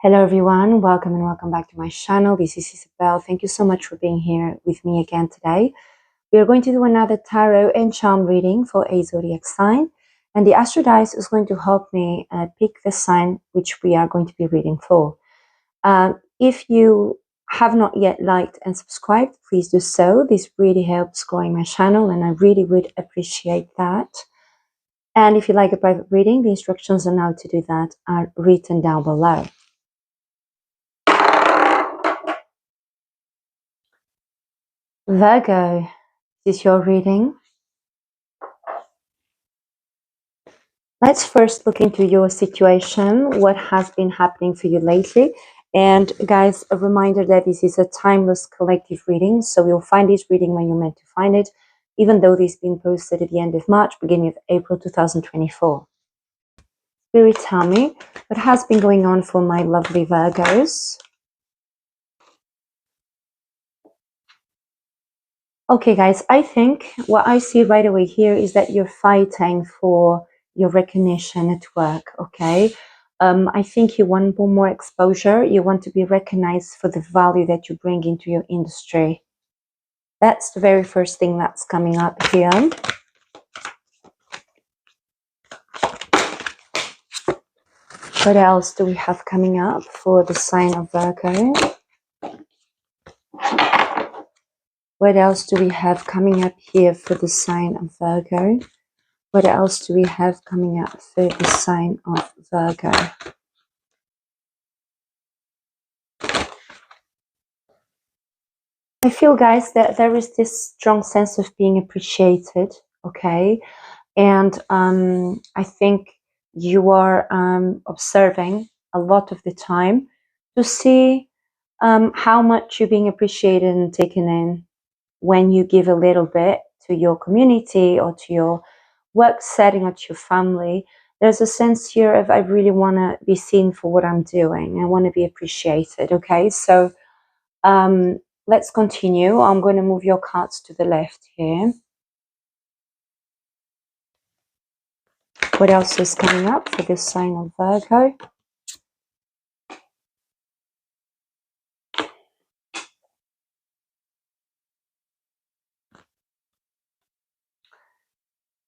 Hello everyone, welcome and welcome back to my channel. This is Isabel. Thank you so much for being here with me again today. We are going to do another tarot and charm reading for a zodiac sign, and the Astro Dice is going to help me pick the sign which we are going to be reading for. If you have not yet liked and subscribed, please do so. This really helps growing my channel and I really would appreciate that. And if you like a private reading, the instructions on how to do that are written down below. Virgo, this is your reading. Let's first look into your situation, what has been happening for you lately. And guys, a reminder that this is a timeless collective reading, so you'll find this reading when you're meant to find it, even though this has been posted at the end of March, beginning of April 2024. Spirit, tell me what has been going on for my lovely Virgos. Okay guys, I think what I see right away here is that you're fighting for your recognition at work, okay? I think you want more exposure. You want to be recognized for the value that you bring into your industry. That's the very first thing that's coming up here. What else do we have coming up for the sign of Virgo? What else do we have coming up here for the sign of Virgo? What else do we have coming up for the sign of Virgo? I feel, guys, that there is this strong sense of being appreciated, okay? And I think you are observing a lot of the time to see how much you're being appreciated and taken in when you give a little bit to your community or to your work setting or to your family. There's a sense here of I really want to be seen for what I'm doing. I want to be appreciated, okay? So let's continue. I'm going to move your cards to the left here. What else is coming up for this sign of Virgo?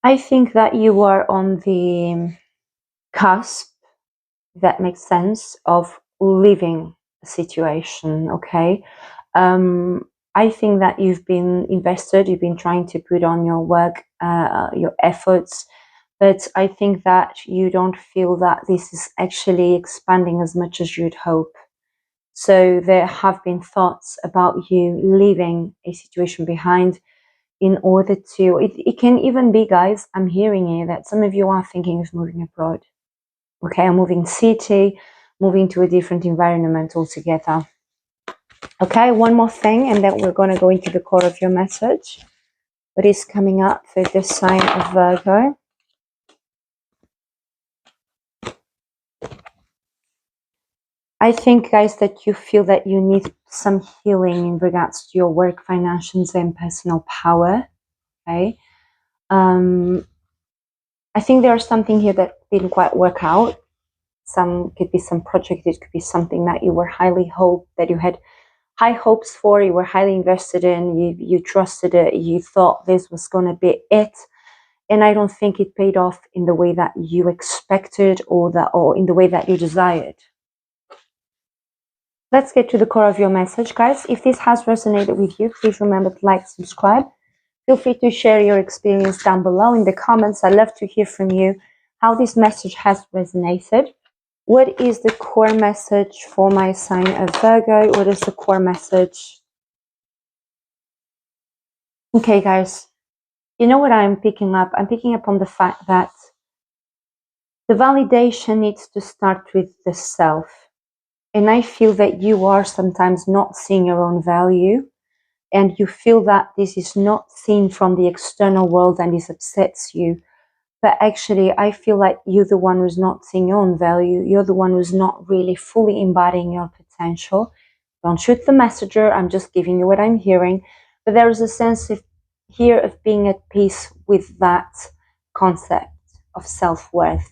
I think that you are on the cusp, if that makes sense, of leaving a situation, okay? I think that you've been invested, you've been trying to put on your work, your efforts, but I think that you don't feel that this is actually expanding as much as you'd hope. So there have been thoughts about you leaving a situation behind in order to, it can even be, guys, I'm hearing here that some of you are thinking of moving abroad. Okay, I'm moving city, moving to a different environment altogether. Okay, one more thing, and then we're going to go into the core of your message. What is coming up for this sign of Virgo? I think, guys, that you feel that you need some healing in regards to your work, financials, and personal power. Okay. I think there's something here that didn't quite work out. Some could be some project, it could be something that you were highly hoped, that you had high hopes for, you were highly invested in, you trusted it, you thought this was going to be it, and I don't think it paid off in the way that you expected or in the way that you desired. Let's get to the core of your message, guys. If this has resonated with you, please remember to like, subscribe. Feel free to share your experience down below in the comments. I'd love to hear from you how this message has resonated. What is the core message for my sign of Virgo? What is the core message? Okay, guys, you know what I'm picking up? I'm picking up on the fact that the validation needs to start with the self. And I feel that you are sometimes not seeing your own value, and you feel that this is not seen from the external world and this upsets you. But actually, I feel like you're the one who's not seeing your own value. You're the one who's not really fully embodying your potential. Don't shoot the messenger. I'm just giving you what I'm hearing. But there is a sense of here of being at peace with that concept of self-worth.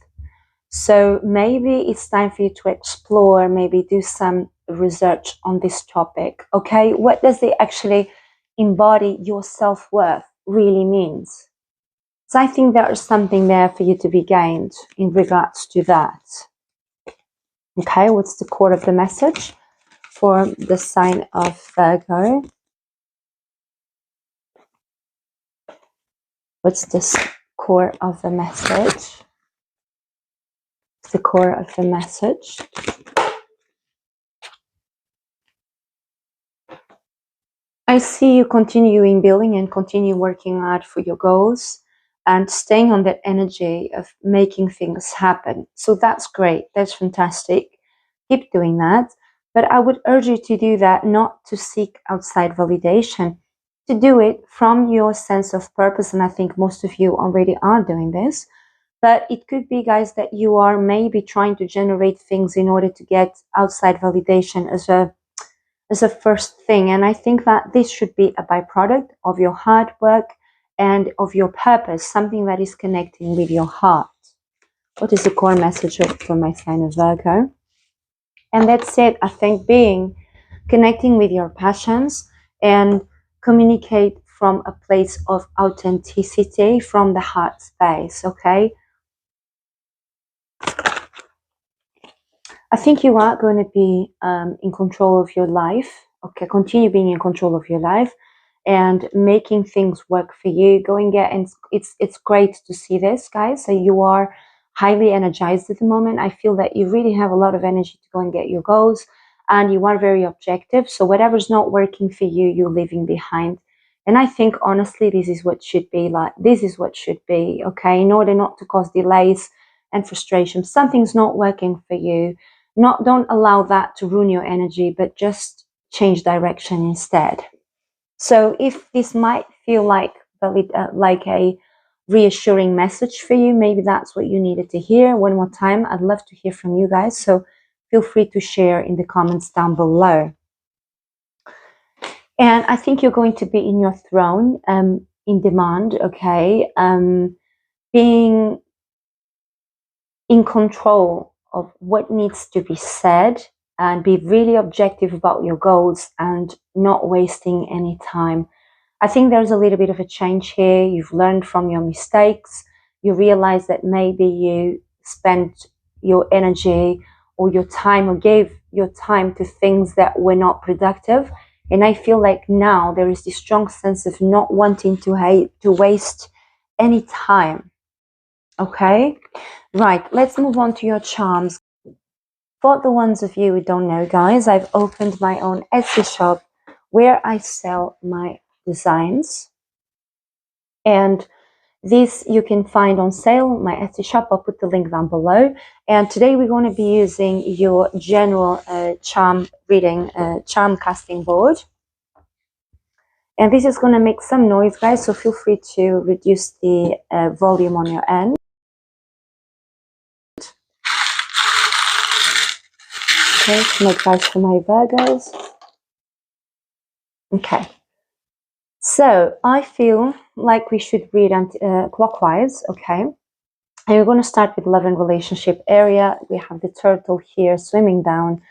So maybe it's time for you to explore, maybe do some research on this topic. Okay, what does it actually embody your self-worth really means? So I think there is something there for you to be gained in regards to that. Okay, what's the core of the message for the sign of Virgo? What's the core of the message? The core of the message. I see you continuing building and continue working hard for your goals and staying on that energy of making things happen. So that's great. That's fantastic. Keep doing that. But I would urge you to do that not to seek outside validation, to do it from your sense of purpose. And I think most of you already are doing this. But it could be, guys, that you are maybe trying to generate things in order to get outside validation as a first thing. And I think that this should be a byproduct of your hard work and of your purpose, something that is connecting with your heart. What is the core message for my sign of Virgo? And that's it. I think connecting with your passions and communicate from a place of authenticity, from the heart space, okay? I think you are going to be in control of your life. Okay, continue being in control of your life and making things work for you. Go and get, and it's great to see this, guys. So you are highly energized at the moment. I feel that you really have a lot of energy to go and get your goals, and you are very objective. So whatever's not working for you, you're leaving behind. And I think honestly, this is what should be like. This is what should be, okay? In order not to cause delays and frustration, something's not working for you. Don't allow that to ruin your energy, but just change direction instead. So if this might feel like a reassuring message for you, maybe that's what you needed to hear. One more time, I'd love to hear from you guys. So feel free to share in the comments down below. And I think you're going to be in your throne, in demand, okay? Being in control of what needs to be said and be really objective about your goals and not wasting any time. I think there's a little bit of a change here. You've learned from your mistakes. You realize that maybe you spent your energy or your time or gave your time to things that were not productive. And I feel like now there is this strong sense of not wanting to waste any time. Okay? Right, let's move on to your charms. For the ones of you who don't know, guys, I've opened my own Etsy shop where I sell my designs. And this you can find on sale, my Etsy shop. I'll put the link down below. And today we're going to be using your general charm reading, charm casting board. And this is going to make some noise, guys, so feel free to reduce the volume on your end. Okay, some advice for my Virgos. Okay. So I feel like we should read clockwise, okay? And we're going to start with love and relationship area. We have the turtle here swimming down.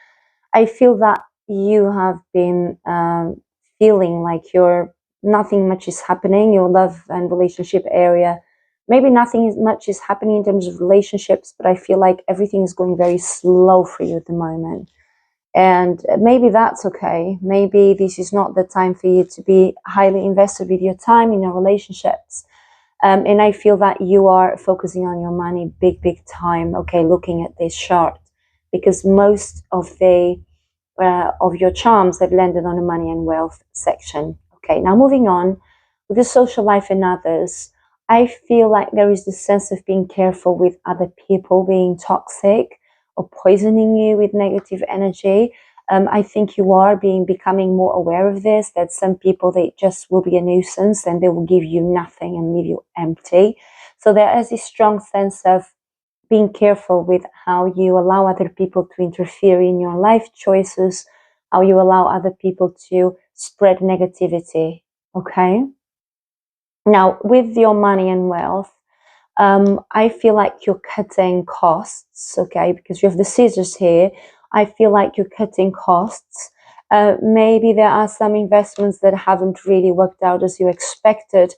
I feel that you have been feeling like nothing much is happening. Your love and relationship area, maybe nothing much is happening in terms of relationships, but I feel like everything is going very slow for you at the moment. And maybe that's okay. Maybe this is not the time for you to be highly invested with your time in your relationships. And I feel that you are focusing on your money big time, okay, looking at this chart, because most of your charms have landed on the money and wealth section. Okay, now moving on with the social life and others, I feel like there is this sense of being careful with other people being toxic or poisoning you with negative energy. I think you are becoming more aware of this, that some people, they just will be a nuisance and they will give you nothing and leave you empty. So there is this strong sense of being careful with how you allow other people to interfere in your life choices, how you allow other people to spread negativity, okay? Now, with your money and wealth, I feel like you're cutting costs, okay, because you have the scissors here. I feel like you're cutting costs. Maybe there are some investments that haven't really worked out as you expected,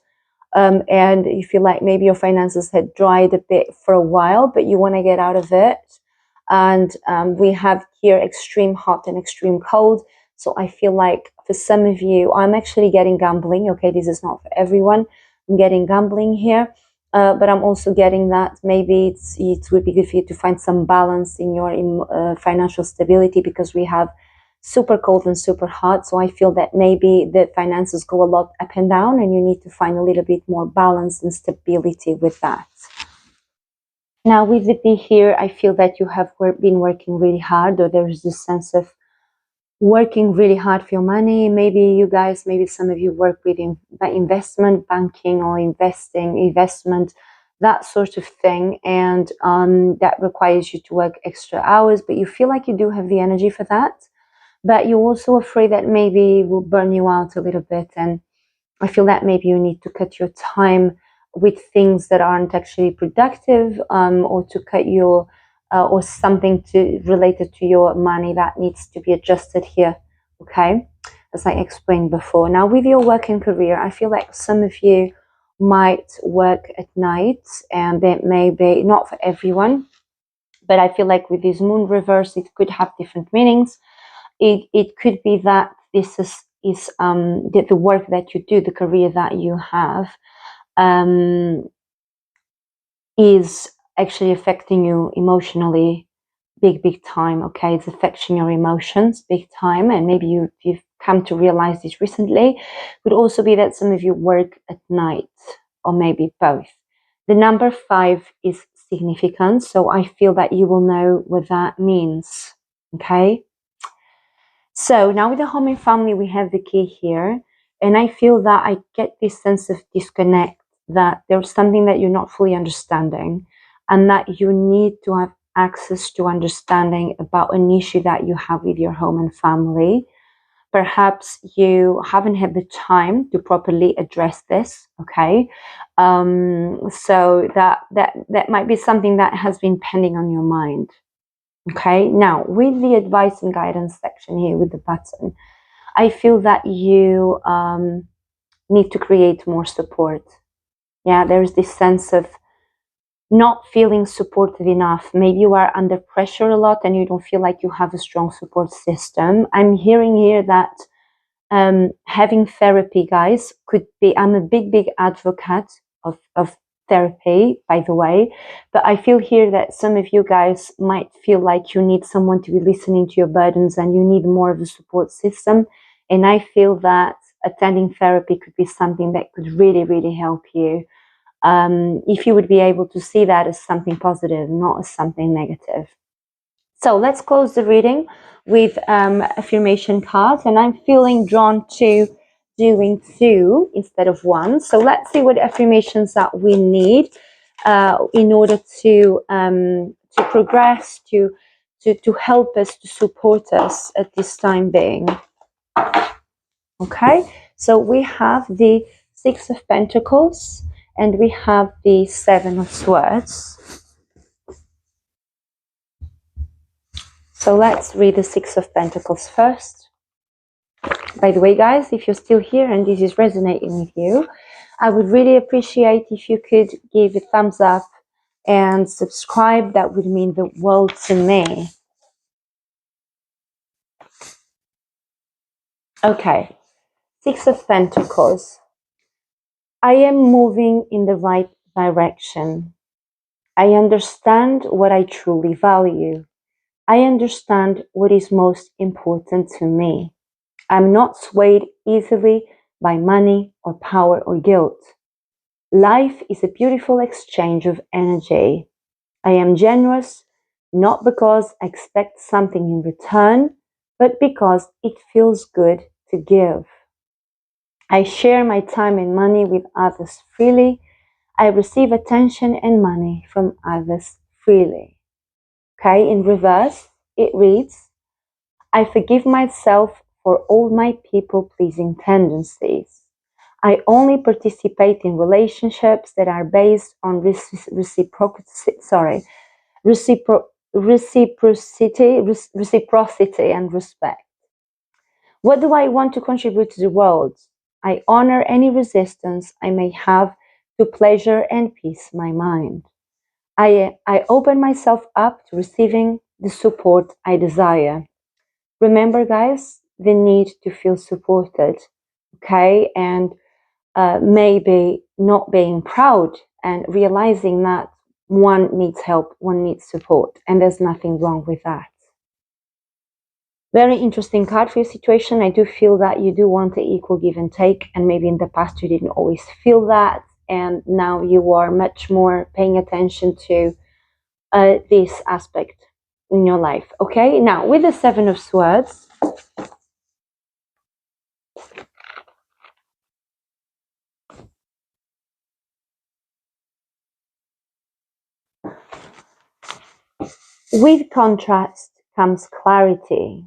and you feel like maybe your finances had dried a bit for a while, but you want to get out of it. And we have here extreme hot and extreme cold. So I feel like for some of you, I'm actually getting gambling. Okay, this is not for everyone. I'm getting gambling here. But I'm also getting that maybe it would be good for you to find some balance in your financial stability, because we have super cold and super hot. So I feel that maybe the finances go a lot up and down, and you need to find a little bit more balance and stability with that. Now, with the P here, I feel that you have been working really hard, or there is this sense of working really hard for your money. Maybe you guys, maybe some of you work with investment banking or investment, that sort of thing. And that requires you to work extra hours, but you feel like you do have the energy for that. But you're also afraid that maybe it will burn you out a little bit. And I feel that maybe you need to cut your time with things that aren't actually productive, or to cut your or something related to your money that needs to be adjusted here, okay, as I explained before. Now, with your work and career, I feel like some of you might work at night, and that may be not for everyone, but I feel like with this moon reverse, it could have different meanings. It could be that this is the work that you do, the career that you have, is actually affecting you emotionally big time, okay? It's affecting your emotions big time, and maybe you've come to realize this recently. Could also be that some of you work at night, or maybe both. The number 5 is significant, so I feel that you will know what that means, okay? So now with the home and family, we have the key here, and I feel that I get this sense of disconnect, that there's something that you're not fully understanding, and that you need to have access to understanding about an issue that you have with your home and family. Perhaps you haven't had the time to properly address this, okay? So that might be something that has been pending on your mind. Okay, now with the advice and guidance section here with the button, I feel that you need to create more support. Yeah, there's this sense of not feeling supported enough. Maybe you are under pressure a lot and you don't feel like you have a strong support system. I'm hearing here that having therapy, guys, could be, I'm a big advocate of therapy, by the way, but I feel here that some of you guys might feel like you need someone to be listening to your burdens, and you need more of a support system. And I feel that attending therapy could be something that could really help you, if you would be able to see that as something positive, not as something negative. So let's close the reading with affirmation cards, and I'm feeling drawn to doing 2 instead of 1. So let's see what affirmations that we need in order to progress, to help us, to support us at this time being. Okay, so we have the 6 of Pentacles and we have the 7 of Swords. So let's read the 6 of Pentacles first. By the way, guys, if you're still here and this is resonating with you, I would really appreciate if you could give a thumbs up and subscribe. That would mean the world to me. Okay, 6 of Pentacles. I am moving in the right direction. I understand what I truly value. I understand what is most important to me. I'm not swayed easily by money or power or guilt. Life is a beautiful exchange of energy. I am generous, not because I expect something in return, but because it feels good to give. I share my time and money with others freely. I receive attention and money from others freely. Okay, in reverse, it reads, I forgive myself for all my people-pleasing tendencies. I only participate in relationships that are based on reciprocity and respect. What do I want to contribute to the world? I honor any resistance I may have to pleasure and peace my mind. I open myself up to receiving the support I desire. Remember, guys, the need to feel supported, okay? And maybe not being proud and realizing that one needs help, one needs support, and there's nothing wrong with that. Very interesting card for your situation. I do feel that you do want the equal give and take, and maybe in the past you didn't always feel that, and now you are much more paying attention to this aspect in your life. Okay, now with the Seven of Swords, with contrast comes clarity.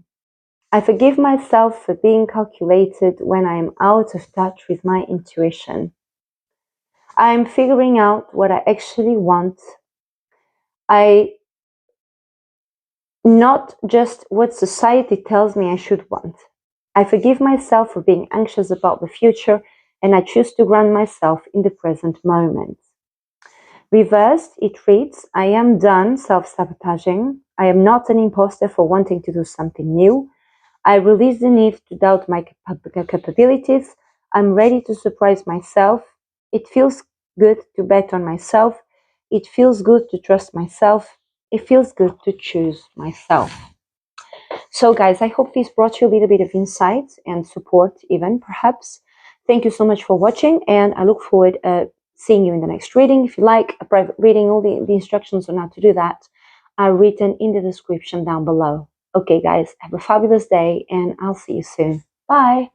I forgive myself for being calculated when I am out of touch with my intuition. I am figuring out what I actually want. Not just what society tells me I should want. I forgive myself for being anxious about the future, and I choose to ground myself in the present moment. Reversed, it reads, I am done self-sabotaging. I am not an imposter for wanting to do something new. I release the need to doubt my capabilities. I'm ready to surprise myself. It feels good to bet on myself. It feels good to trust myself. It feels good to choose myself. So guys, I hope this brought you a little bit of insight and support even, perhaps. Thank you so much for watching, and I look forward seeing you in the next reading. If you like a private reading, all the instructions on how to do that are written in the description down below. Okay guys, have a fabulous day, and I'll see you soon. Bye!